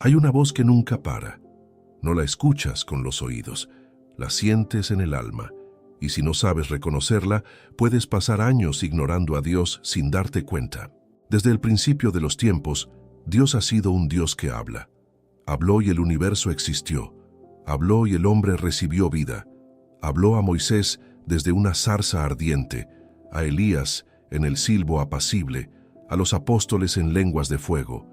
Hay una voz que nunca para. No la escuchas con los oídos, la sientes en el alma, y si no sabes reconocerla, puedes pasar años ignorando a Dios sin darte cuenta. Desde el principio de los tiempos, Dios ha sido un Dios que habla. Habló y el universo existió. Habló y el hombre recibió vida. Habló a Moisés desde una zarza ardiente, a Elías en el silbo apacible, a los apóstoles en lenguas de fuego.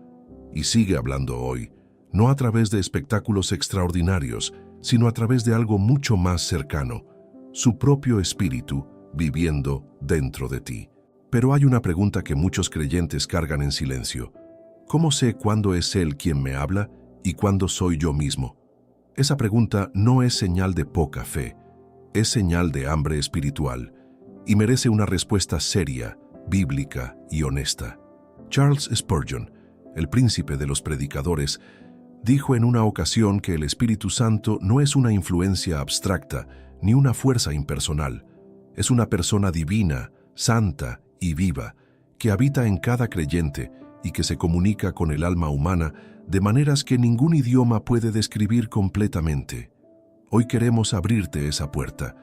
Y sigue hablando hoy, no a través de espectáculos extraordinarios, sino a través de algo mucho más cercano, su propio espíritu viviendo dentro de ti. Pero hay una pregunta que muchos creyentes cargan en silencio. ¿Cómo sé cuándo es Él quien me habla y cuándo soy yo mismo? Esa pregunta no es señal de poca fe, es señal de hambre espiritual y merece una respuesta seria, bíblica y honesta. Charles Spurgeon, el príncipe de los predicadores, dijo en una ocasión que el Espíritu Santo no es una influencia abstracta ni una fuerza impersonal. Es una persona divina, santa y viva, que habita en cada creyente y que se comunica con el alma humana de maneras que ningún idioma puede describir completamente. Hoy queremos abrirte esa puerta.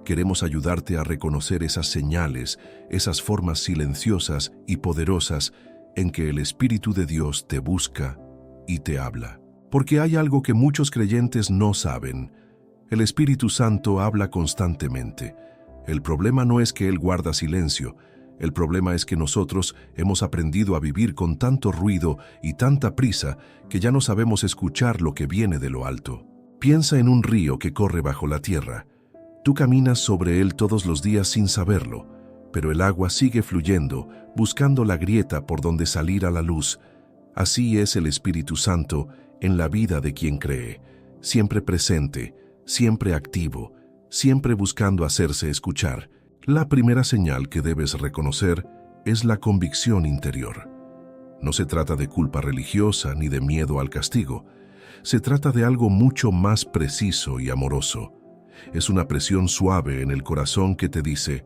Queremos ayudarte a reconocer esas señales, esas formas silenciosas y poderosas en que el Espíritu de Dios te busca y te habla. Porque hay algo que muchos creyentes no saben. El Espíritu Santo habla constantemente. El problema no es que Él guarda silencio. El problema es que nosotros hemos aprendido a vivir con tanto ruido y tanta prisa que ya no sabemos escuchar lo que viene de lo alto. Piensa en un río que corre bajo la tierra. Tú caminas sobre él todos los días sin saberlo, pero el agua sigue fluyendo, buscando la grieta por donde salir a la luz. Así es el Espíritu Santo en la vida de quien cree, siempre presente, siempre activo, siempre buscando hacerse escuchar. La primera señal que debes reconocer es la convicción interior. No se trata de culpa religiosa ni de miedo al castigo. Se trata de algo mucho más preciso y amoroso. Es una presión suave en el corazón que te dice: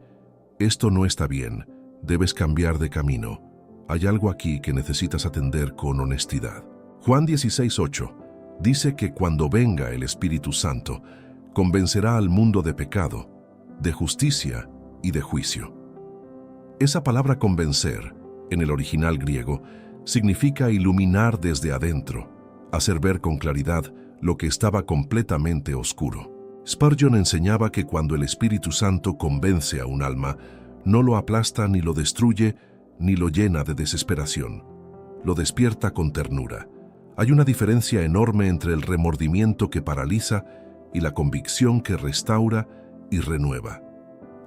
esto no está bien, debes cambiar de camino. Hay algo aquí que necesitas atender con honestidad. Juan 16:8 dice que cuando venga el Espíritu Santo, convencerá al mundo de pecado, de justicia y de juicio. Esa palabra convencer, en el original griego, significa iluminar desde adentro, hacer ver con claridad lo que estaba completamente oscuro. Spurgeon enseñaba que cuando el Espíritu Santo convence a un alma, no lo aplasta ni lo destruye, ni lo llena de desesperación. Lo despierta con ternura. Hay una diferencia enorme entre el remordimiento que paraliza y la convicción que restaura y renueva.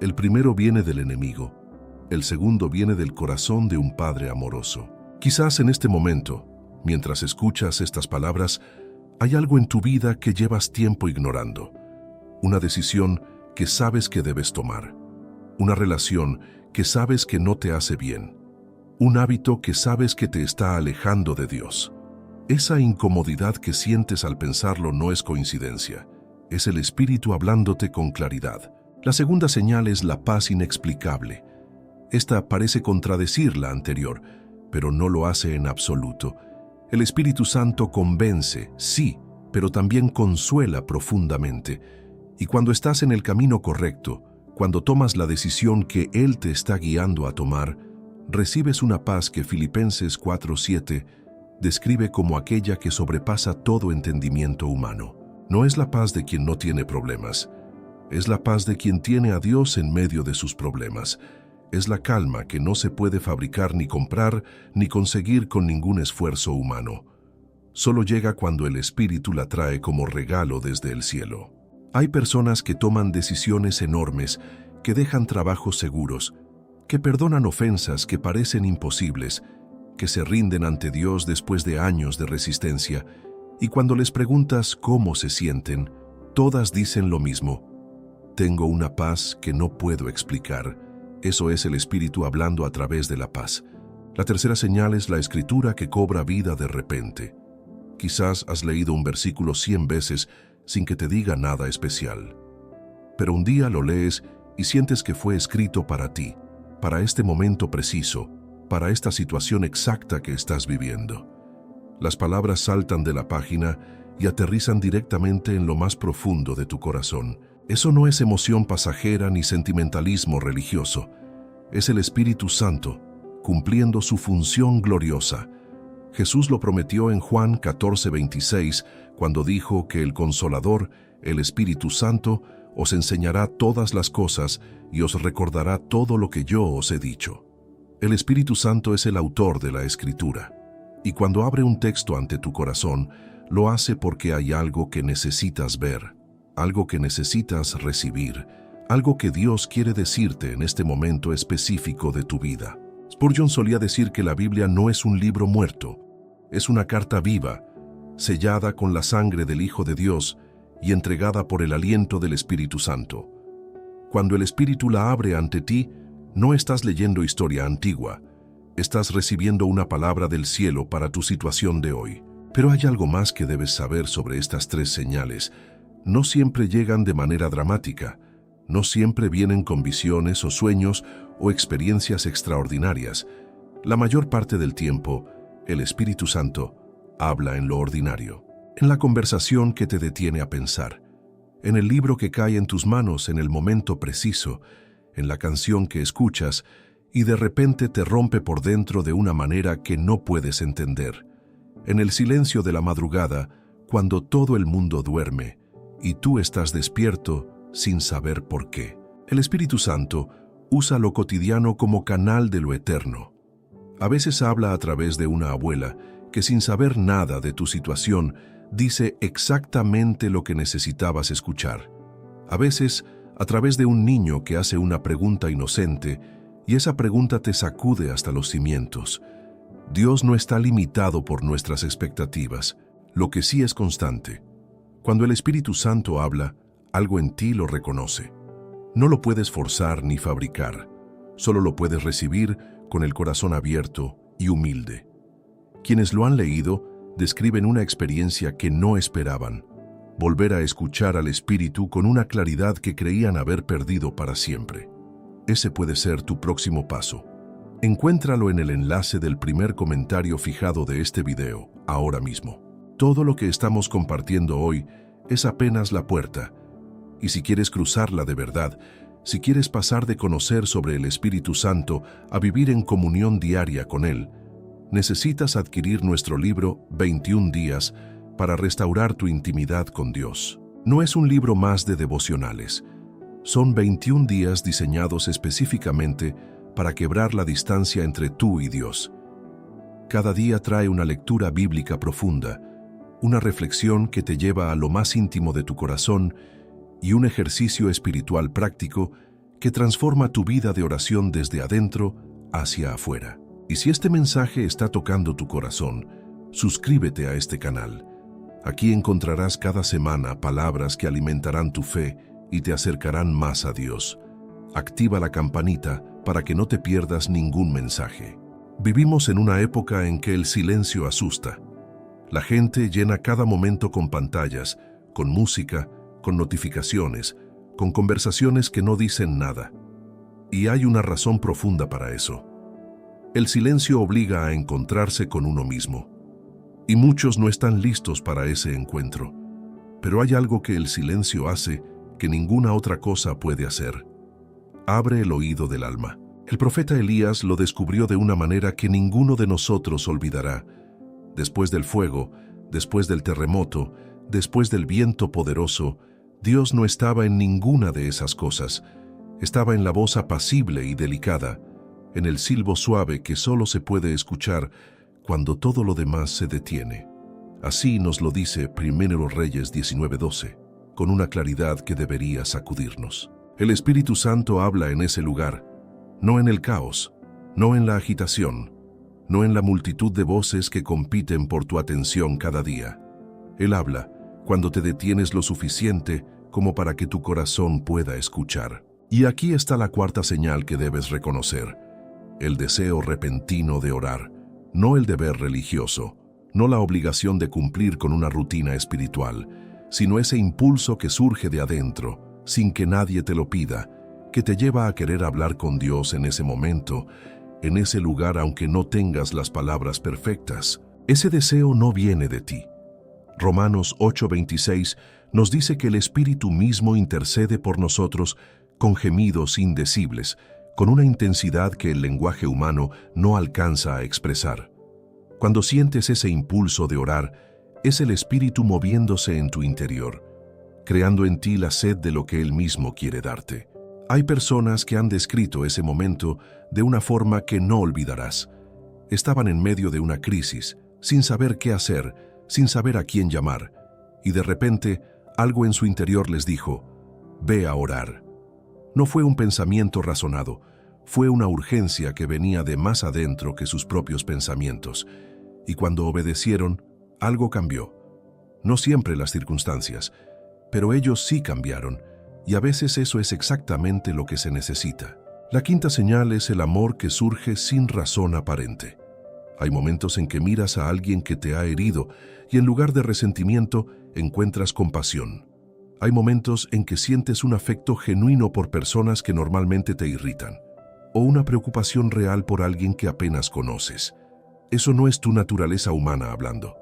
El primero viene del enemigo, el segundo viene del corazón de un Padre amoroso. Quizás en este momento, mientras escuchas estas palabras, hay algo en tu vida que llevas tiempo ignorando. Una decisión que sabes que debes tomar. Una relación que sabes que no te hace bien. Un hábito que sabes que te está alejando de Dios. Esa incomodidad que sientes al pensarlo no es coincidencia. Es el Espíritu hablándote con claridad. La segunda señal es la paz inexplicable. Esta parece contradecir la anterior, pero no lo hace en absoluto. El Espíritu Santo convence, sí, pero también consuela profundamente. Y cuando estás en el camino correcto, cuando tomas la decisión que Él te está guiando a tomar, recibes una paz que Filipenses 4:7 describe como aquella que sobrepasa todo entendimiento humano. No es la paz de quien no tiene problemas, es la paz de quien tiene a Dios en medio de sus problemas. Es la calma que no se puede fabricar ni comprar ni conseguir con ningún esfuerzo humano. Solo llega cuando el Espíritu la trae como regalo desde el cielo. Hay personas que toman decisiones enormes, que dejan trabajos seguros, que perdonan ofensas que parecen imposibles, que se rinden ante Dios después de años de resistencia, y cuando les preguntas cómo se sienten, todas dicen lo mismo: tengo una paz que no puedo explicar. Eso es el Espíritu hablando a través de la paz. La tercera señal es la Escritura que cobra vida de repente. Quizás has leído un versículo 100 veces sin que te diga nada especial. Pero un día lo lees y sientes que fue escrito para ti, para este momento preciso, para esta situación exacta que estás viviendo. Las palabras saltan de la página y aterrizan directamente en lo más profundo de tu corazón. Eso no es emoción pasajera ni sentimentalismo religioso. Es el Espíritu Santo, cumpliendo su función gloriosa. Jesús lo prometió en Juan 14:26, cuando dijo que el Consolador, el Espíritu Santo, os enseñará todas las cosas y os recordará todo lo que yo os he dicho. El Espíritu Santo es el autor de la Escritura, y cuando abre un texto ante tu corazón, lo hace porque hay algo que necesitas ver, algo que necesitas recibir, algo que Dios quiere decirte en este momento específico de tu vida. Spurgeon solía decir que la Biblia no es un libro muerto, es una carta viva, sellada con la sangre del Hijo de Dios y entregada por el aliento del Espíritu Santo. Cuando el Espíritu la abre ante ti, no estás leyendo historia antigua, estás recibiendo una palabra del cielo para tu situación de hoy. Pero hay algo más que debes saber sobre estas tres señales. No siempre llegan de manera dramática, no siempre vienen con visiones o sueños o experiencias extraordinarias. La mayor parte del tiempo, el Espíritu Santo habla en lo ordinario, en la conversación que te detiene a pensar, en el libro que cae en tus manos en el momento preciso, en la canción que escuchas y de repente te rompe por dentro de una manera que no puedes entender, en el silencio de la madrugada, cuando todo el mundo duerme y tú estás despierto sin saber por qué. El Espíritu Santo usa lo cotidiano como canal de lo eterno. A veces habla a través de una abuela que, sin saber nada de tu situación, dice exactamente lo que necesitabas escuchar. A veces, a través de un niño que hace una pregunta inocente y esa pregunta te sacude hasta los cimientos. Dios no está limitado por nuestras expectativas, lo que sí es constante. Cuando el Espíritu Santo habla, algo en ti lo reconoce. No lo puedes forzar ni fabricar, solo lo puedes recibir con el corazón abierto y humilde. Quienes lo han leído describen una experiencia que no esperaban, volver a escuchar al Espíritu con una claridad que creían haber perdido para siempre. Ese puede ser tu próximo paso. Encuéntralo en el enlace del primer comentario fijado de este video, ahora mismo. Todo lo que estamos compartiendo hoy es apenas la puerta, y si quieres cruzarla de verdad, si quieres pasar de conocer sobre el Espíritu Santo a vivir en comunión diaria con Él, necesitas adquirir nuestro libro 21 días para restaurar tu intimidad con Dios. No es un libro más de devocionales. Son 21 días diseñados específicamente para quebrar la distancia entre tú y Dios. Cada día trae una lectura bíblica profunda, una reflexión que te lleva a lo más íntimo de tu corazón y un ejercicio espiritual práctico que transforma tu vida de oración desde adentro hacia afuera. Y si este mensaje está tocando tu corazón, suscríbete a este canal. Aquí encontrarás cada semana palabras que alimentarán tu fe y te acercarán más a Dios. Activa la campanita para que no te pierdas ningún mensaje. Vivimos en una época en que el silencio asusta. La gente llena cada momento con pantallas, con música, con notificaciones, con conversaciones que no dicen nada. Y hay una razón profunda para eso. El silencio obliga a encontrarse con uno mismo. Y muchos no están listos para ese encuentro. Pero hay algo que el silencio hace que ninguna otra cosa puede hacer. Abre el oído del alma. El profeta Elías lo descubrió de una manera que ninguno de nosotros olvidará. Después del fuego, después del terremoto, después del viento poderoso, Dios no estaba en ninguna de esas cosas. Estaba en la voz apacible y delicada, en el silbo suave que solo se puede escuchar cuando todo lo demás se detiene. Así nos lo dice Primero Reyes 19:12, con una claridad que debería sacudirnos. El Espíritu Santo habla en ese lugar, no en el caos, no en la agitación, no en la multitud de voces que compiten por tu atención cada día. Él habla cuando te detienes lo suficiente como para que tu corazón pueda escuchar. Y aquí está la cuarta señal que debes reconocer: el deseo repentino de orar, no el deber religioso, no la obligación de cumplir con una rutina espiritual, sino ese impulso que surge de adentro, sin que nadie te lo pida, que te lleva a querer hablar con Dios en ese momento, en ese lugar aunque no tengas las palabras perfectas. Ese deseo no viene de ti. Romanos 8:26 nos dice que el Espíritu mismo intercede por nosotros con gemidos indecibles, con una intensidad que el lenguaje humano no alcanza a expresar. Cuando sientes ese impulso de orar, es el Espíritu moviéndose en tu interior, creando en ti la sed de lo que Él mismo quiere darte. Hay personas que han descrito ese momento de una forma que no olvidarás. Estaban en medio de una crisis, sin saber qué hacer, sin saber a quién llamar, y de repente algo en su interior les dijo: «Ve a orar». No fue un pensamiento razonado, fue una urgencia que venía de más adentro que sus propios pensamientos. Y cuando obedecieron, algo cambió. No siempre las circunstancias, pero ellos sí cambiaron, y a veces eso es exactamente lo que se necesita. La quinta señal es el amor que surge sin razón aparente. Hay momentos en que miras a alguien que te ha herido y en lugar de resentimiento encuentras compasión. Hay momentos en que sientes un afecto genuino por personas que normalmente te irritan, o una preocupación real por alguien que apenas conoces. Eso no es tu naturaleza humana hablando.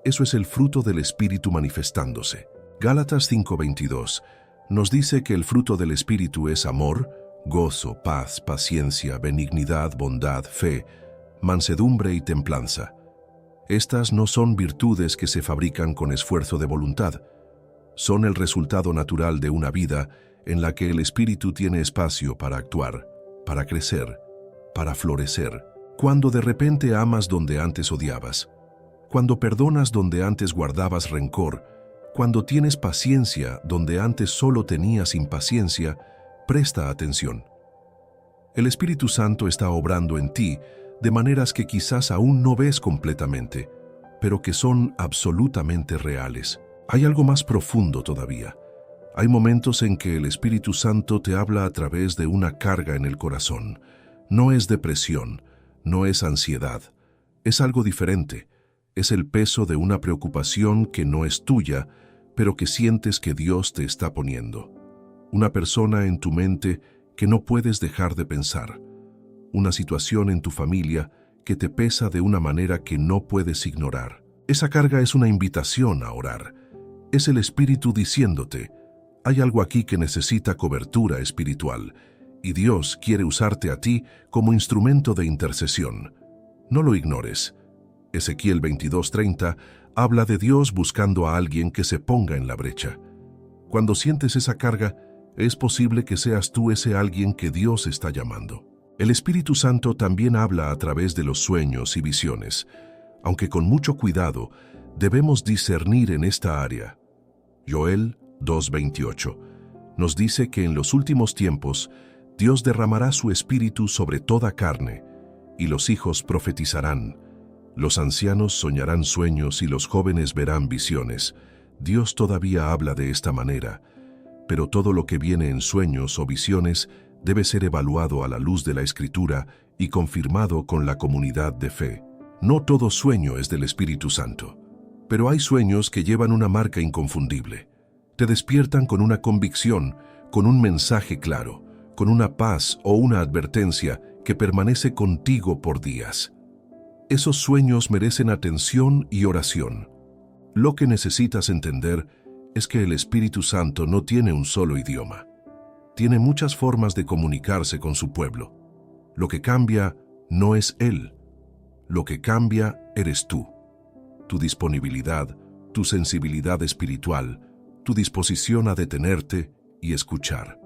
Eso es el fruto del Espíritu manifestándose. Gálatas 5:22 nos dice que el fruto del Espíritu es amor, gozo, paz, paciencia, benignidad, bondad, fe, mansedumbre y templanza. Estas no son virtudes que se fabrican con esfuerzo de voluntad. Son el resultado natural de una vida en la que el Espíritu tiene espacio para actuar, para crecer, para florecer. Cuando de repente amas donde antes odiabas, cuando perdonas donde antes guardabas rencor, cuando tienes paciencia donde antes solo tenías impaciencia, presta atención. El Espíritu Santo está obrando en ti de maneras que quizás aún no ves completamente, pero que son absolutamente reales. Hay algo más profundo todavía. Hay momentos en que el Espíritu Santo te habla a través de una carga en el corazón. No es depresión, no es ansiedad, es algo diferente. Es el peso de una preocupación que no es tuya, pero que sientes que Dios te está poniendo. Una persona en tu mente que no puedes dejar de pensar. Una situación en tu familia que te pesa de una manera que no puedes ignorar. Esa carga es una invitación a orar. Es el Espíritu diciéndote: hay algo aquí que necesita cobertura espiritual, y Dios quiere usarte a ti como instrumento de intercesión. No lo ignores. Ezequiel 22:30 habla de Dios buscando a alguien que se ponga en la brecha. Cuando sientes esa carga, es posible que seas tú ese alguien que Dios está llamando. El Espíritu Santo también habla a través de los sueños y visiones, aunque con mucho cuidado debemos discernir en esta área. Joel 2:28 nos dice que en los últimos tiempos Dios derramará su Espíritu sobre toda carne, y los hijos profetizarán, los ancianos soñarán sueños y los jóvenes verán visiones. Dios todavía habla de esta manera, pero todo lo que viene en sueños o visiones debe ser evaluado a la luz de la Escritura y confirmado con la comunidad de fe. No todo sueño es del Espíritu Santo, pero hay sueños que llevan una marca inconfundible. Te despiertan con una convicción, con un mensaje claro, con una paz o una advertencia que permanece contigo por días. Esos sueños merecen atención y oración. Lo que necesitas entender es que el Espíritu Santo no tiene un solo idioma. Tiene muchas formas de comunicarse con su pueblo. Lo que cambia no es Él. Lo que cambia eres tú. Tu disponibilidad, tu sensibilidad espiritual, tu disposición a detenerte y escuchar.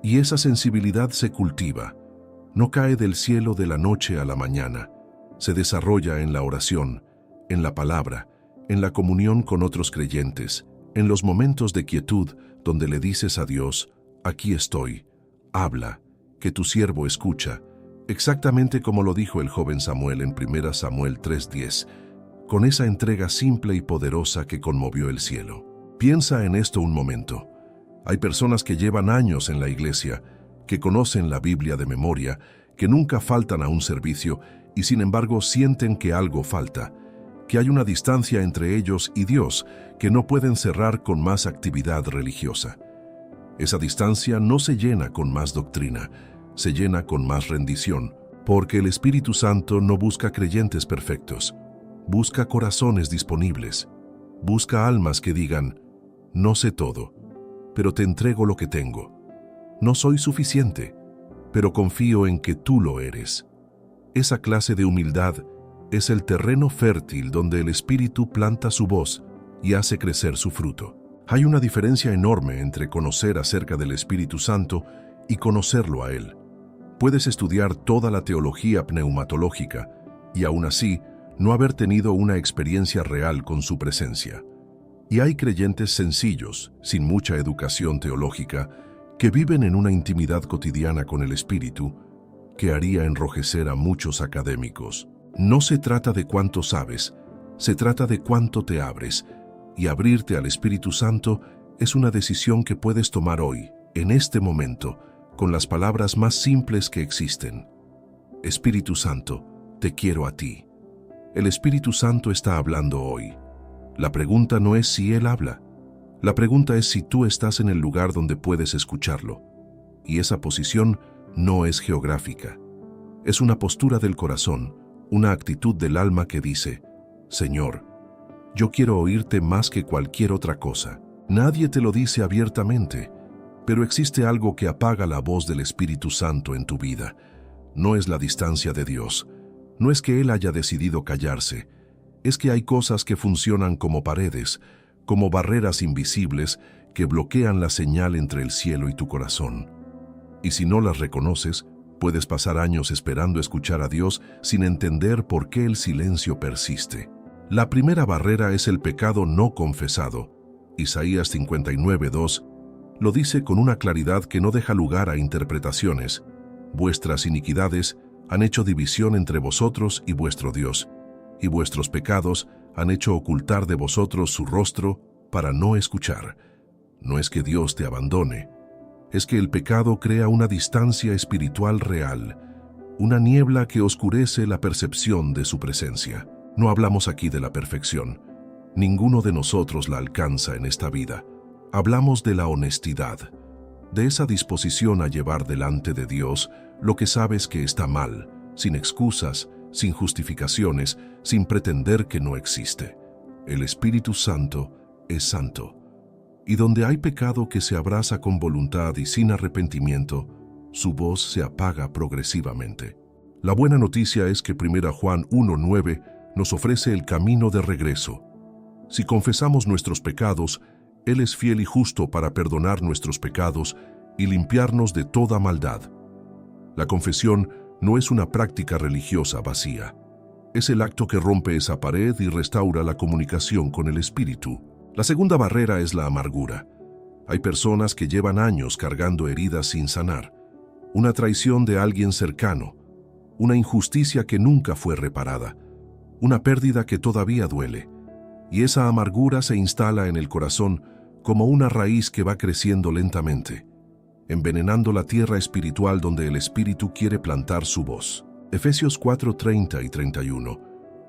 Y esa sensibilidad se cultiva. No cae del cielo de la noche a la mañana. Se desarrolla en la oración, en la palabra, en la comunión con otros creyentes, en los momentos de quietud donde le dices a Dios: aquí estoy, habla, que tu siervo escucha, exactamente como lo dijo el joven Samuel en 1 Samuel 3:10, con esa entrega simple y poderosa que conmovió el cielo. Piensa en esto un momento. Hay personas que llevan años en la iglesia, que conocen la Biblia de memoria, que nunca faltan a un servicio y sin embargo sienten que algo falta, que hay una distancia entre ellos y Dios que no pueden cerrar con más actividad religiosa. Esa distancia no se llena con más doctrina, se llena con más rendición, porque el Espíritu Santo no busca creyentes perfectos. Busca corazones disponibles. Busca almas que digan, no sé todo, pero te entrego lo que tengo. No soy suficiente, pero confío en que tú lo eres. Esa clase de humildad es el terreno fértil donde el Espíritu planta su voz y hace crecer su fruto. Hay una diferencia enorme entre conocer acerca del Espíritu Santo y conocerlo a Él. Puedes estudiar toda la teología pneumatológica y aún así no haber tenido una experiencia real con su presencia. Y hay creyentes sencillos, sin mucha educación teológica, que viven en una intimidad cotidiana con el Espíritu que haría enrojecer a muchos académicos. No se trata de cuánto sabes, se trata de cuánto te abres, y abrirte al Espíritu Santo es una decisión que puedes tomar hoy, en este momento, con las palabras más simples que existen. Espíritu Santo, te quiero a ti. El Espíritu Santo está hablando hoy. La pregunta no es si Él habla. La pregunta es si tú estás en el lugar donde puedes escucharlo. Y esa posición no es geográfica. Es una postura del corazón, una actitud del alma que dice, Señor, yo quiero oírte más que cualquier otra cosa. Nadie te lo dice abiertamente, pero existe algo que apaga la voz del Espíritu Santo en tu vida. No es la distancia de Dios. No es que Él haya decidido callarse. Es que hay cosas que funcionan como paredes, como barreras invisibles que bloquean la señal entre el cielo y tu corazón. Y si no las reconoces, puedes pasar años esperando escuchar a Dios sin entender por qué el silencio persiste. La primera barrera es el pecado no confesado. Isaías 59:2 lo dice con una claridad que no deja lugar a interpretaciones. Vuestras iniquidades han hecho división entre vosotros y vuestro Dios, y vuestros pecados han hecho ocultar de vosotros su rostro para no escuchar. No es que Dios te abandone, es que el pecado crea una distancia espiritual real, una niebla que oscurece la percepción de su presencia. No hablamos aquí de la perfección. Ninguno de nosotros la alcanza en esta vida. Hablamos de la honestidad, de esa disposición a llevar delante de Dios lo que sabes que está mal, sin excusas, sin justificaciones, sin pretender que no existe. El Espíritu Santo es santo. Y donde hay pecado que se abraza con voluntad y sin arrepentimiento, su voz se apaga progresivamente. La buena noticia es que 1 Juan 1:9 nos ofrece el camino de regreso. Si confesamos nuestros pecados, Él es fiel y justo para perdonar nuestros pecados y limpiarnos de toda maldad. La confesión no es una práctica religiosa vacía. Es el acto que rompe esa pared y restaura la comunicación con el Espíritu. La segunda barrera es la amargura. Hay personas que llevan años cargando heridas sin sanar, una traición de alguien cercano, una injusticia que nunca fue reparada, una pérdida que todavía duele, y esa amargura se instala en el corazón como una raíz que va creciendo lentamente, envenenando la tierra espiritual donde el Espíritu quiere plantar su voz. Efesios 4:30 y 31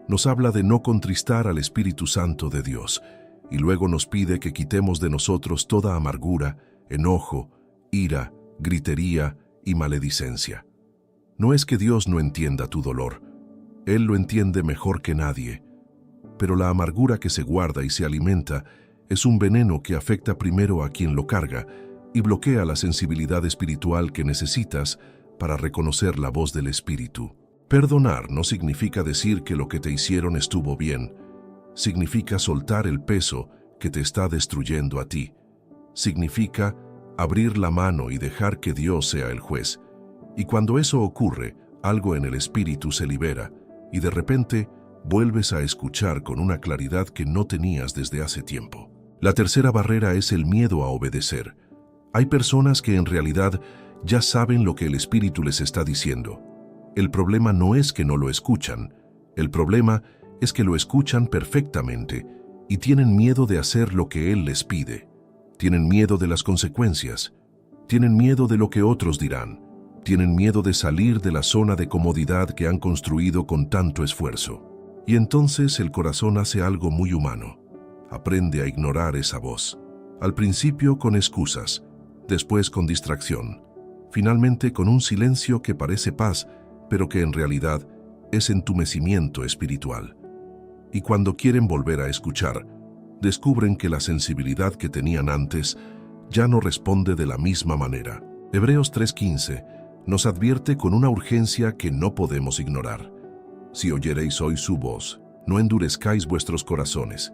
nos habla de no contristar al Espíritu Santo de Dios, y luego nos pide que quitemos de nosotros toda amargura, enojo, ira, gritería y maledicencia. No es que Dios no entienda tu dolor. Él lo entiende mejor que nadie. Pero la amargura que se guarda y se alimenta es un veneno que afecta primero a quien lo carga y bloquea la sensibilidad espiritual que necesitas para reconocer la voz del Espíritu. Perdonar no significa decir que lo que te hicieron estuvo bien. Significa soltar el peso que te está destruyendo a ti. Significa abrir la mano y dejar que Dios sea el juez. Y cuando eso ocurre, algo en el Espíritu se libera y de repente vuelves a escuchar con una claridad que no tenías desde hace tiempo. La tercera barrera es el miedo a obedecer. Hay personas que en realidad ya saben lo que el Espíritu les está diciendo. El problema no es que no lo escuchan, el problema es que lo escuchan perfectamente y tienen miedo de hacer lo que Él les pide. Tienen miedo de las consecuencias, tienen miedo de lo que otros dirán, tienen miedo de salir de la zona de comodidad que han construido con tanto esfuerzo. Y entonces el corazón hace algo muy humano. Aprende a ignorar esa voz. Al principio con excusas, después con distracción, finalmente con un silencio que parece paz, pero que en realidad es entumecimiento espiritual. y cuando quieren volver a escuchar, descubren que la sensibilidad que tenían antes ya no responde de la misma manera. Hebreos 3:15 nos advierte con una urgencia que no podemos ignorar. Si oyereis hoy su voz, no endurezcáis vuestros corazones.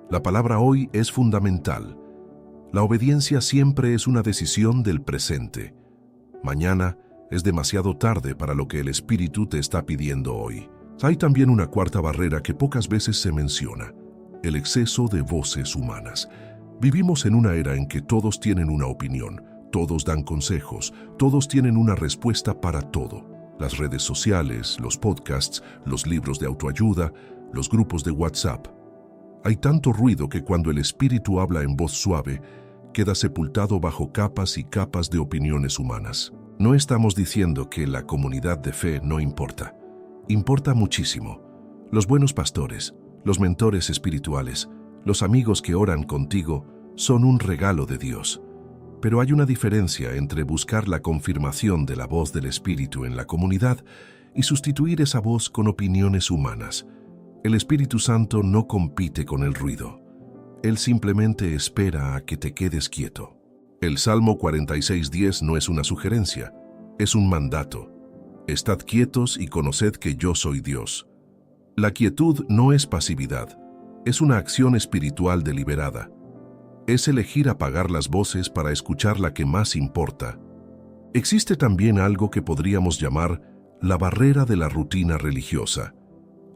La palabra hoy es fundamental. La obediencia siempre es una decisión del presente. Mañana es demasiado tarde para lo que el Espíritu te está pidiendo hoy. Hay también una cuarta barrera que pocas veces se menciona: el exceso de voces humanas. Vivimos en una era en que todos tienen una opinión, todos dan consejos, todos tienen una respuesta para todo. Las redes sociales, los podcasts, los libros de autoayuda, los grupos de WhatsApp. Hay tanto ruido que cuando el Espíritu habla en voz suave, queda sepultado bajo capas y capas de opiniones humanas. No estamos diciendo que la comunidad de fe no importa. Importa muchísimo. Los buenos pastores, los mentores espirituales, los amigos que oran contigo, son un regalo de Dios. Pero hay una diferencia entre buscar la confirmación de la voz del Espíritu en la comunidad y sustituir esa voz con opiniones humanas. El Espíritu Santo no compite con el ruido. Él simplemente espera a que te quedes quieto. El Salmo 46:10 no es una sugerencia, es un mandato. Estad quietos y conoced que yo soy Dios. La quietud no es pasividad, es una acción espiritual deliberada. Es elegir apagar las voces para escuchar la que más importa. Existe también algo que podríamos llamar la barrera de la rutina religiosa.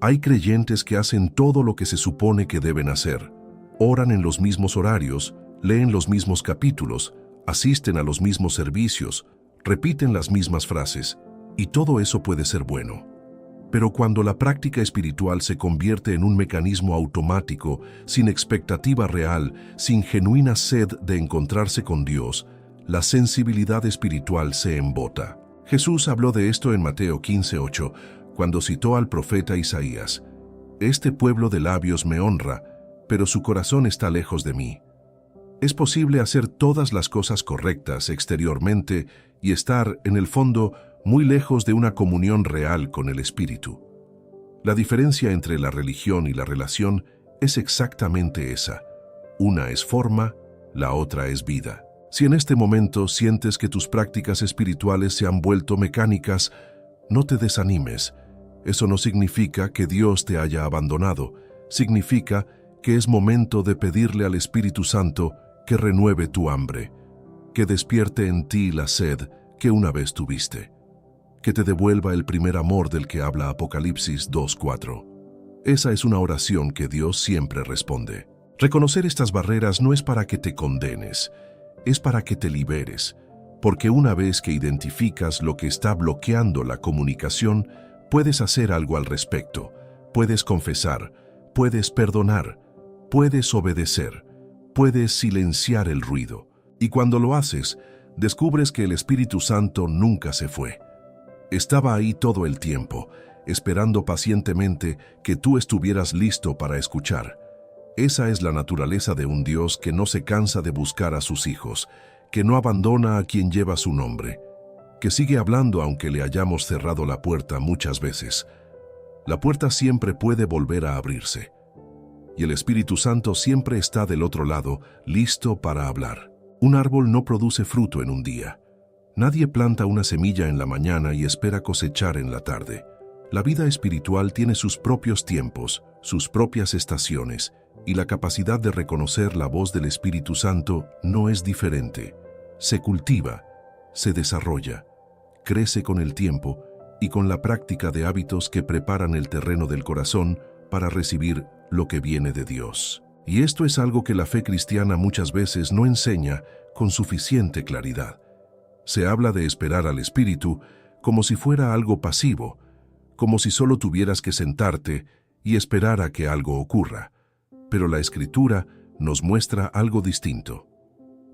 Hay creyentes que hacen todo lo que se supone que deben hacer. Oran en los mismos horarios, leen los mismos capítulos, asisten a los mismos servicios, repiten las mismas frases, y todo eso puede ser bueno. Pero cuando la práctica espiritual se convierte en un mecanismo automático, sin expectativa real, sin genuina sed de encontrarse con Dios, la sensibilidad espiritual se embota. Jesús habló de esto en Mateo 15:8, cuando citó al profeta Isaías: «Este pueblo de labios me honra, pero su corazón está lejos de mí». Es posible hacer todas las cosas correctas exteriormente y estar, en el fondo, muy lejos de una comunión real con el Espíritu. La diferencia entre la religión y la relación es exactamente esa. Una es forma, la otra es vida. Si en este momento sientes que tus prácticas espirituales se han vuelto mecánicas, no te desanimes. Eso no significa que Dios te haya abandonado. Significa que es momento de pedirle al Espíritu Santo que renueve tu hambre, que despierte en ti la sed que una vez tuviste, que te devuelva el primer amor del que habla Apocalipsis 2:4. Esa es una oración que Dios siempre responde. Reconocer estas barreras no es para que te condenes, es para que te liberes, porque una vez que identificas lo que está bloqueando la comunicación, puedes hacer algo al respecto, puedes confesar, puedes perdonar, puedes obedecer, puedes silenciar el ruido. Y cuando lo haces, descubres que el Espíritu Santo nunca se fue. Estaba ahí todo el tiempo, esperando pacientemente que tú estuvieras listo para escuchar. Esa es la naturaleza de un Dios que no se cansa de buscar a sus hijos, que no abandona a quien lleva su nombre, que sigue hablando aunque le hayamos cerrado la puerta muchas veces. La puerta siempre puede volver a abrirse. Y el Espíritu Santo siempre está del otro lado, listo para hablar. Un árbol no produce fruto en un día. Nadie planta una semilla en la mañana y espera cosechar en la tarde. La vida espiritual tiene sus propios tiempos, sus propias estaciones, y la capacidad de reconocer la voz del Espíritu Santo no es diferente. Se cultiva, se desarrolla, crece con el tiempo y con la práctica de hábitos que preparan el terreno del corazón para recibir lo que viene de Dios. Y esto es algo que la fe cristiana muchas veces no enseña con suficiente claridad. Se habla de esperar al Espíritu como si fuera algo pasivo, como si solo tuvieras que sentarte y esperar a que algo ocurra. Pero la Escritura nos muestra algo distinto.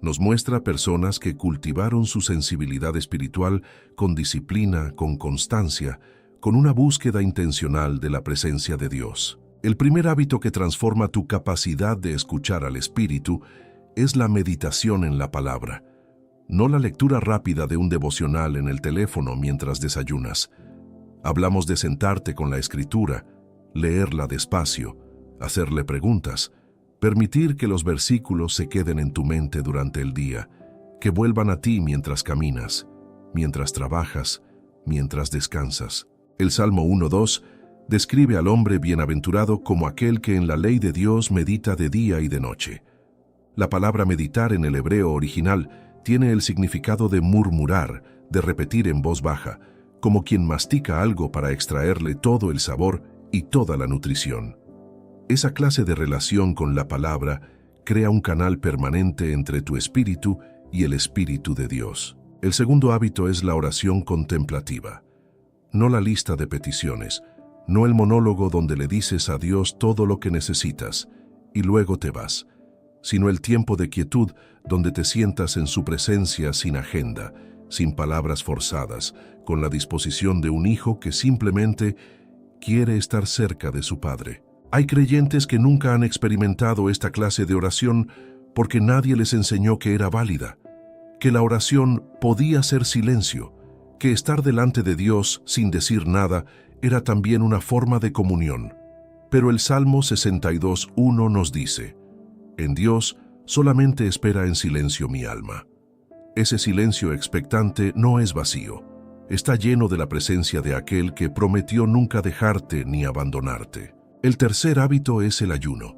Nos muestra personas que cultivaron su sensibilidad espiritual con disciplina, con constancia, con una búsqueda intencional de la presencia de Dios. El primer hábito que transforma tu capacidad de escuchar al Espíritu es la meditación en la palabra, no la lectura rápida de un devocional en el teléfono mientras desayunas. Hablamos de sentarte con la Escritura, leerla despacio, hacerle preguntas, permitir que los versículos se queden en tu mente durante el día, que vuelvan a ti mientras caminas, mientras trabajas, mientras descansas. El Salmo 1:2 describe al hombre bienaventurado como aquel que en la ley de Dios medita de día y de noche. La palabra meditar en el hebreo original tiene el significado de murmurar, de repetir en voz baja, como quien mastica algo para extraerle todo el sabor y toda la nutrición. Esa clase de relación con la palabra crea un canal permanente entre tu espíritu y el Espíritu de Dios. El segundo hábito es la oración contemplativa. No la lista de peticiones, no el monólogo donde le dices a Dios todo lo que necesitas y luego te vas, sino el tiempo de quietud donde te sientas en su presencia sin agenda, sin palabras forzadas, con la disposición de un hijo que simplemente quiere estar cerca de su padre. Hay creyentes que nunca han experimentado esta clase de oración porque nadie les enseñó que era válida, que la oración podía ser silencio, que estar delante de Dios sin decir nada era también una forma de comunión. Pero el Salmo 62:1 nos dice: en Dios solamente espera en silencio mi alma. Ese silencio expectante no es vacío, está lleno de la presencia de aquel que prometió nunca dejarte ni abandonarte. El tercer hábito es el ayuno.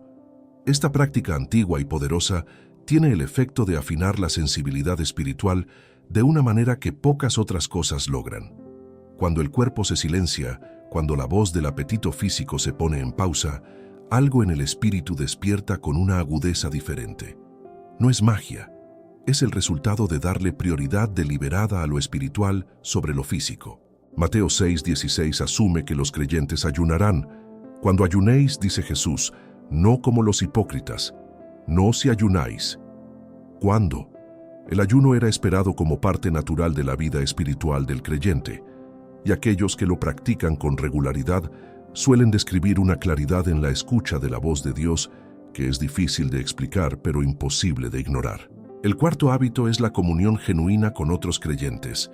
Esta práctica antigua y poderosa tiene el efecto de afinar la sensibilidad espiritual de una manera que pocas otras cosas logran. Cuando el cuerpo se silencia, cuando la voz del apetito físico se pone en pausa, algo en el espíritu despierta con una agudeza diferente. No es magia, es el resultado de darle prioridad deliberada a lo espiritual sobre lo físico. Mateo 6:16 asume que los creyentes ayunarán. Cuando ayunéis, dice Jesús, no como los hipócritas, no si ayunáis. ¿Cuándo? El ayuno era esperado como parte natural de la vida espiritual del creyente, y aquellos que lo practican con regularidad suelen describir una claridad en la escucha de la voz de Dios que es difícil de explicar pero imposible de ignorar. El cuarto hábito es la comunión genuina con otros creyentes,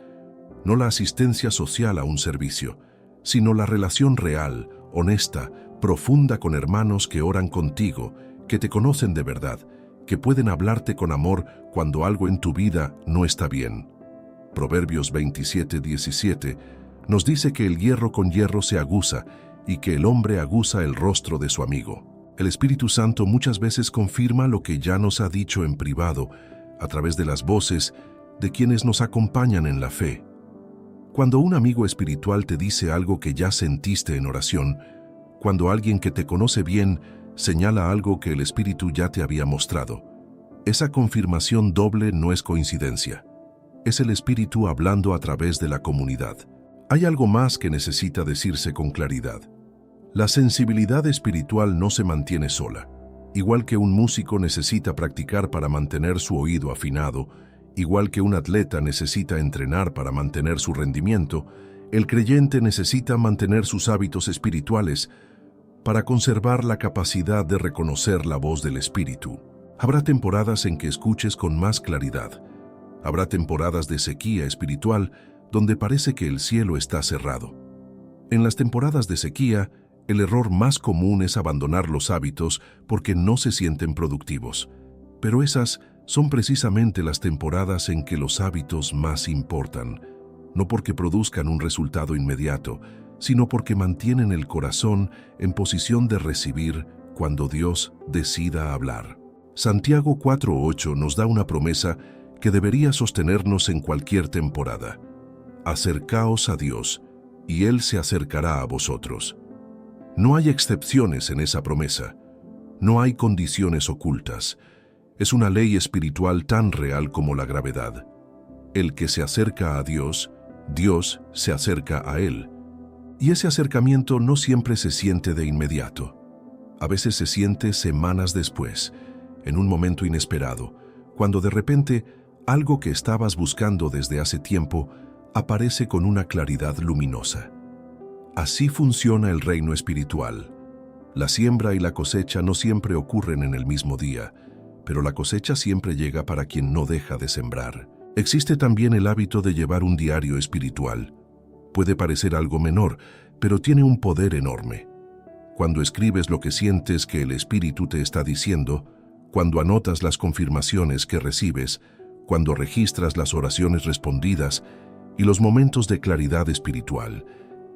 no la asistencia social a un servicio, sino la relación real, honesta, profunda con hermanos que oran contigo, que te conocen de verdad, que pueden hablarte con amor cuando algo en tu vida no está bien. Proverbios 27:17 nos dice que el hierro con hierro se aguza y que el hombre aguza el rostro de su amigo. El Espíritu Santo muchas veces confirma lo que ya nos ha dicho en privado a través de las voces de quienes nos acompañan en la fe. Cuando un amigo espiritual te dice algo que ya sentiste en oración, cuando alguien que te conoce bien señala algo que el Espíritu ya te había mostrado, esa confirmación doble no es coincidencia. Es el Espíritu hablando a través de la comunidad. Hay algo más que necesita decirse con claridad. La sensibilidad espiritual no se mantiene sola. Igual que un músico necesita practicar para mantener su oído afinado, igual que un atleta necesita entrenar para mantener su rendimiento, el creyente necesita mantener sus hábitos espirituales para conservar la capacidad de reconocer la voz del Espíritu. Habrá temporadas en que escuches con más claridad. Habrá temporadas de sequía espiritual donde parece que el cielo está cerrado. En las temporadas de sequía, el error más común es abandonar los hábitos porque no se sienten productivos. Pero esas son precisamente las temporadas en que los hábitos más importan, no porque produzcan un resultado inmediato, sino porque mantienen el corazón en posición de recibir cuando Dios decida hablar. Santiago 4:8 nos da una promesa que debería sostenernos en cualquier temporada. Acercaos a Dios, y Él se acercará a vosotros. No hay excepciones en esa promesa. No hay condiciones ocultas. Es una ley espiritual tan real como la gravedad. El que se acerca a Dios, Dios se acerca a él. Y ese acercamiento no siempre se siente de inmediato. A veces se siente semanas después, en un momento inesperado, cuando de repente algo que estabas buscando desde hace tiempo aparece con una claridad luminosa. Así funciona el reino espiritual. La siembra y la cosecha no siempre ocurren en el mismo día, pero la cosecha siempre llega para quien no deja de sembrar. Existe también el hábito de llevar un diario espiritual. Puede parecer algo menor, pero tiene un poder enorme. cuando escribes lo que sientes que el Espíritu te está diciendo, cuando anotas las confirmaciones que recibes, cuando registras las oraciones respondidas y los momentos de claridad espiritual,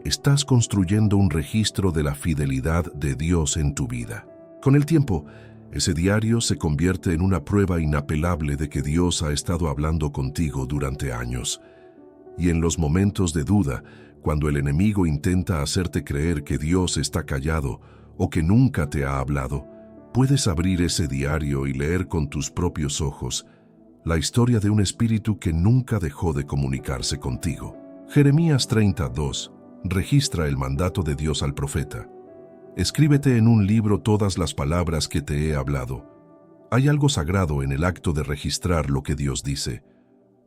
estás construyendo un registro de la fidelidad de Dios en tu vida. Con el tiempo, ese diario se convierte en una prueba inapelable de que Dios ha estado hablando contigo durante años. Y en los momentos de duda, cuando el enemigo intenta hacerte creer que Dios está callado o que nunca te ha hablado, puedes abrir ese diario y leer con tus propios ojos la historia de un espíritu que nunca dejó de comunicarse contigo. Jeremías 32 registra el mandato de Dios al profeta. Escríbete en un libro todas las palabras que te he hablado. Hay algo sagrado en el acto de registrar lo que Dios dice.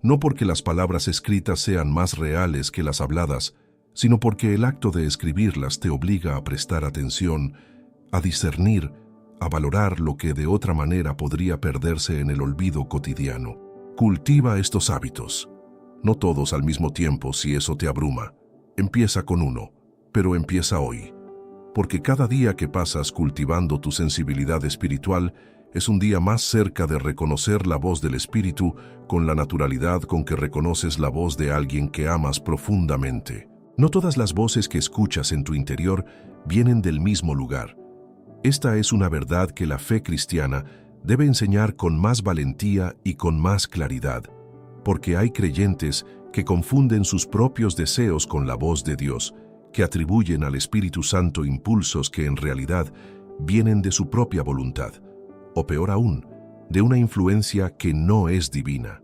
No porque las palabras escritas sean más reales que las habladas, sino porque el acto de escribirlas te obliga a prestar atención, a discernir, a valorar lo que de otra manera podría perderse en el olvido cotidiano. Cultiva estos hábitos. No todos al mismo tiempo si eso te abruma. Empieza con uno, pero empieza hoy. Porque cada día que pasas cultivando tu sensibilidad espiritual es un día más cerca de reconocer la voz del Espíritu con la naturalidad con que reconoces la voz de alguien que amas profundamente. No todas las voces que escuchas en tu interior vienen del mismo lugar. Esta es una verdad que la fe cristiana debe enseñar con más valentía y con más claridad, porque hay creyentes que confunden sus propios deseos con la voz de Dios, que atribuyen al Espíritu Santo impulsos que en realidad vienen de su propia voluntad, o peor aún, de una influencia que no es divina.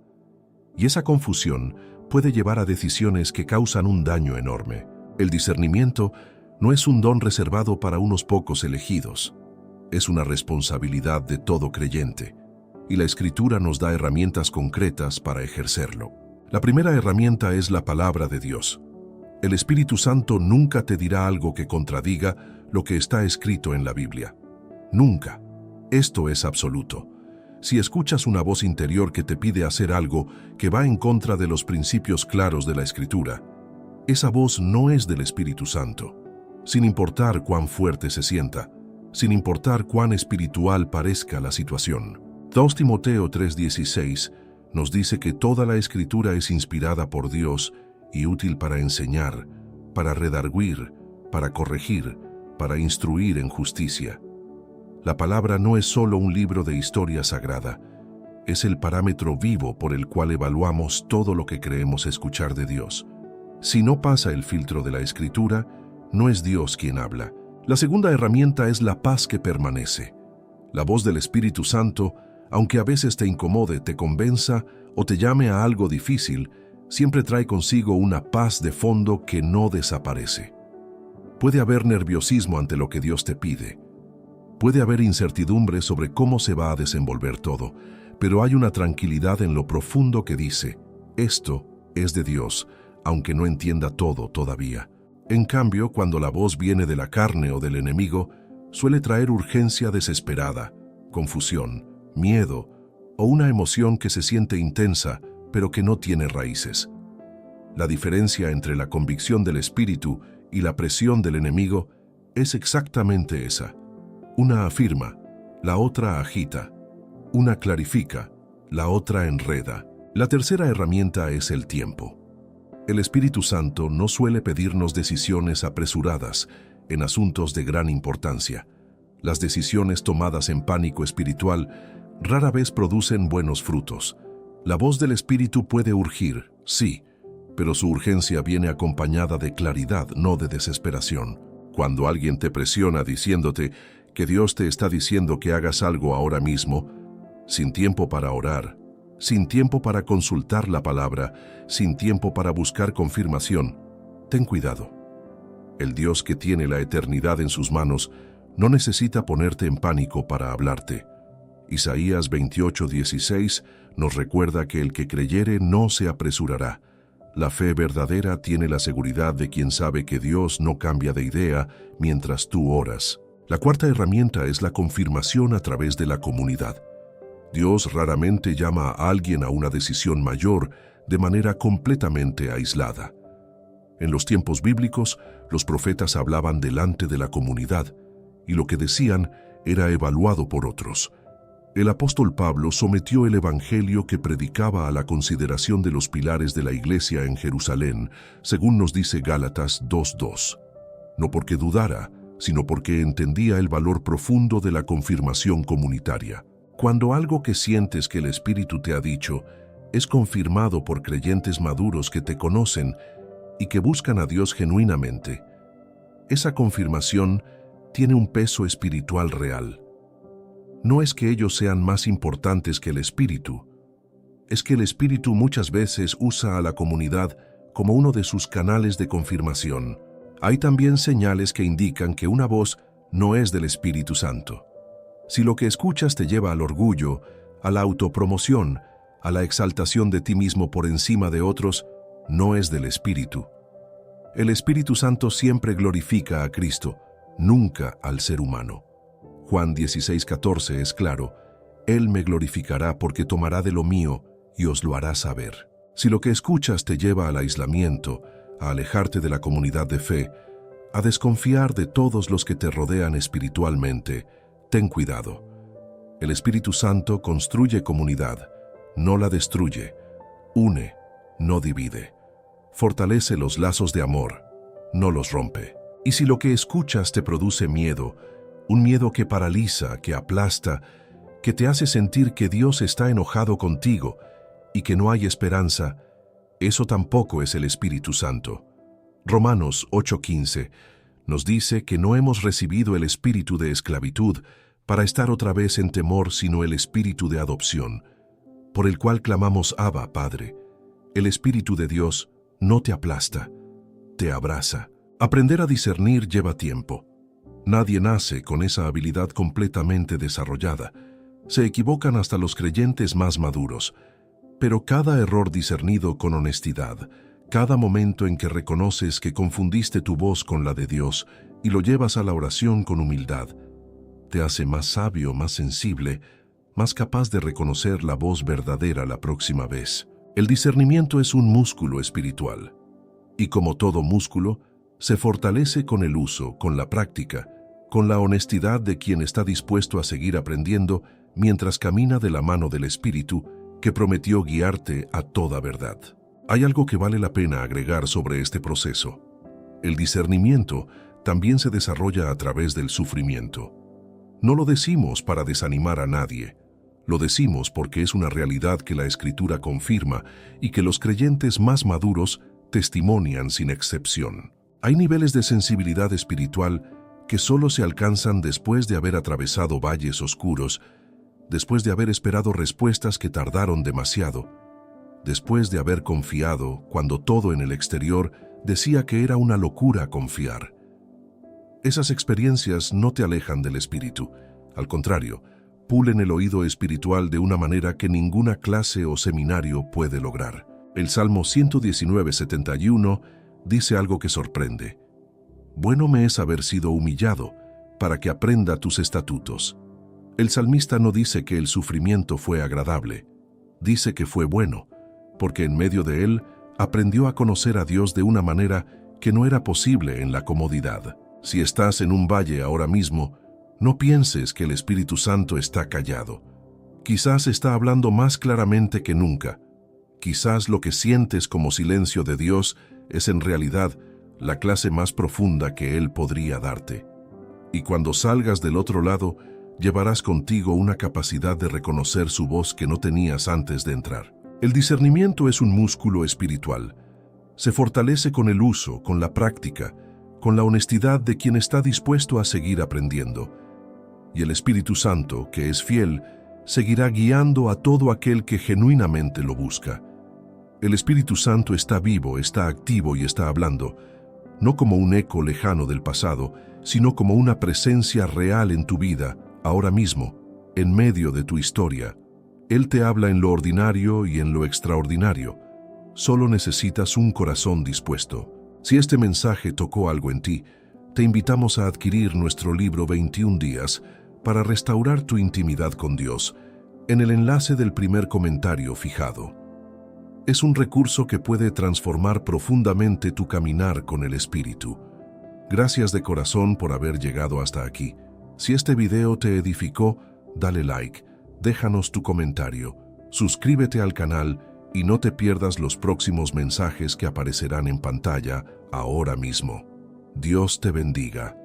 Y esa confusión puede llevar a decisiones que causan un daño enorme. El discernimiento no es un don reservado para unos pocos elegidos. Es una responsabilidad de todo creyente, y la Escritura nos da herramientas concretas para ejercerlo. La primera herramienta es la palabra de Dios. El Espíritu Santo nunca te dirá algo que contradiga lo que está escrito en la Biblia. Nunca. Esto es absoluto. Si escuchas una voz interior que te pide hacer algo que va en contra de los principios claros de la Escritura, esa voz no es del Espíritu Santo. Sin importar cuán fuerte se sienta, sin importar cuán espiritual parezca la situación. 2 Timoteo 3:16 nos dice que toda la Escritura es inspirada por Dios y útil para enseñar, para redarguir, para corregir, para instruir en justicia. La palabra no es solo un libro de historia sagrada, es el parámetro vivo por el cual evaluamos todo lo que creemos escuchar de Dios. Si no pasa el filtro de la Escritura, no es Dios quien habla. La segunda herramienta es la paz que permanece. La voz del Espíritu Santo, aunque a veces te incomode, te convenza o te llame a algo difícil, siempre trae consigo una paz de fondo que no desaparece. Puede haber nerviosismo ante lo que Dios te pide. Puede haber incertidumbre sobre cómo se va a desenvolver todo, pero hay una tranquilidad en lo profundo que dice, esto es de Dios, aunque no entienda todo todavía. En cambio, cuando la voz viene de la carne o del enemigo, suele traer urgencia desesperada, confusión, miedo o una emoción que se siente intensa, pero que no tiene raíces. La diferencia entre la convicción del Espíritu y la presión del enemigo es exactamente esa. Una afirma, la otra agita. Una clarifica, la otra enreda. La tercera herramienta es el tiempo. El Espíritu Santo no suele pedirnos decisiones apresuradas en asuntos de gran importancia. Las decisiones tomadas en pánico espiritual rara vez producen buenos frutos. La voz del Espíritu puede urgir, sí, pero su urgencia viene acompañada de claridad, no de desesperación. Cuando alguien te presiona diciéndote que Dios te está diciendo que hagas algo ahora mismo, sin tiempo para orar, sin tiempo para consultar la palabra, sin tiempo para buscar confirmación, ten cuidado. El Dios que tiene la eternidad en sus manos no necesita ponerte en pánico para hablarte. Isaías 28:16 nos recuerda que el que creyere no se apresurará. La fe verdadera tiene la seguridad de quien sabe que Dios no cambia de idea mientras tú oras. La cuarta herramienta es la confirmación a través de la comunidad. Dios raramente llama a alguien a una decisión mayor de manera completamente aislada. En los tiempos bíblicos, los profetas hablaban delante de la comunidad, y lo que decían era evaluado por otros. El apóstol Pablo sometió el evangelio que predicaba a la consideración de los pilares de la iglesia en Jerusalén, según nos dice Gálatas 2:2. No porque dudara, sino porque entendía el valor profundo de la confirmación comunitaria. Cuando algo que sientes que el Espíritu te ha dicho es confirmado por creyentes maduros que te conocen y que buscan a Dios genuinamente, esa confirmación tiene un peso espiritual real. No es que ellos sean más importantes que el Espíritu, es que el Espíritu muchas veces usa a la comunidad como uno de sus canales de confirmación. Hay también señales que indican que una voz no es del Espíritu Santo. Si lo que escuchas te lleva al orgullo, a la autopromoción, a la exaltación de ti mismo por encima de otros, no es del Espíritu. El Espíritu Santo siempre glorifica a Cristo, nunca al ser humano. Juan 16:14 es claro: Él me glorificará porque tomará de lo mío y os lo hará saber. Si lo que escuchas te lleva al aislamiento, a alejarte de la comunidad de fe, a desconfiar de todos los que te rodean espiritualmente, ten cuidado. El Espíritu Santo construye comunidad, no la destruye, une, no divide, fortalece los lazos de amor, no los rompe. Y si lo que escuchas te produce miedo, un miedo que paraliza, que aplasta, que te hace sentir que Dios está enojado contigo y que no hay esperanza, eso tampoco es el Espíritu Santo. Romanos 8:15 nos dice que no hemos recibido el espíritu de esclavitud para estar otra vez en temor, sino el espíritu de adopción, por el cual clamamos Abba, Padre. El Espíritu de Dios no te aplasta, te abraza. Aprender a discernir lleva tiempo. Nadie nace con esa habilidad completamente desarrollada. Se equivocan hasta los creyentes más maduros. Pero cada error discernido con honestidad, cada momento en que reconoces que confundiste tu voz con la de Dios y lo llevas a la oración con humildad, te hace más sabio, más sensible, más capaz de reconocer la voz verdadera la próxima vez. El discernimiento es un músculo espiritual. Y como todo músculo, se fortalece con el uso, con la práctica, con la honestidad de quien está dispuesto a seguir aprendiendo mientras camina de la mano del Espíritu que prometió guiarte a toda verdad. Hay algo que vale la pena agregar sobre este proceso. El discernimiento también se desarrolla a través del sufrimiento. No lo decimos para desanimar a nadie. Lo decimos porque es una realidad que la Escritura confirma y que los creyentes más maduros testimonian sin excepción. Hay niveles de sensibilidad espiritual que solo se alcanzan después de haber atravesado valles oscuros, después de haber esperado respuestas que tardaron demasiado, después de haber confiado cuando todo en el exterior decía que era una locura confiar. Esas experiencias no te alejan del Espíritu. Al contrario, pulen el oído espiritual de una manera que ninguna clase o seminario puede lograr. El Salmo 119:71 dice algo que sorprende. Bueno me es haber sido humillado, para que aprenda tus estatutos. El salmista no dice que el sufrimiento fue agradable, dice que fue bueno, porque en medio de él aprendió a conocer a Dios de una manera que no era posible en la comodidad. Si estás en un valle ahora mismo, no pienses que el Espíritu Santo está callado. Quizás está hablando más claramente que nunca. Quizás lo que sientes como silencio de Dios es en realidad la clase más profunda que Él podría darte. Y cuando salgas del otro lado, llevarás contigo una capacidad de reconocer su voz que no tenías antes de entrar. El discernimiento es un músculo espiritual. Se fortalece con el uso, con la práctica, con la honestidad de quien está dispuesto a seguir aprendiendo. Y el Espíritu Santo, que es fiel, seguirá guiando a todo aquel que genuinamente lo busca. El Espíritu Santo está vivo, está activo y está hablando, no como un eco lejano del pasado, sino como una presencia real en tu vida, ahora mismo, en medio de tu historia. Él te habla en lo ordinario y en lo extraordinario. Solo necesitas un corazón dispuesto. Si este mensaje tocó algo en ti, te invitamos a adquirir nuestro libro 21 días para restaurar tu intimidad con Dios, en el enlace del primer comentario fijado. Es un recurso que puede transformar profundamente tu caminar con el Espíritu. Gracias de corazón por haber llegado hasta aquí. Si este video te edificó, dale like, déjanos tu comentario, suscríbete al canal y no te pierdas los próximos mensajes que aparecerán en pantalla ahora mismo. Dios te bendiga.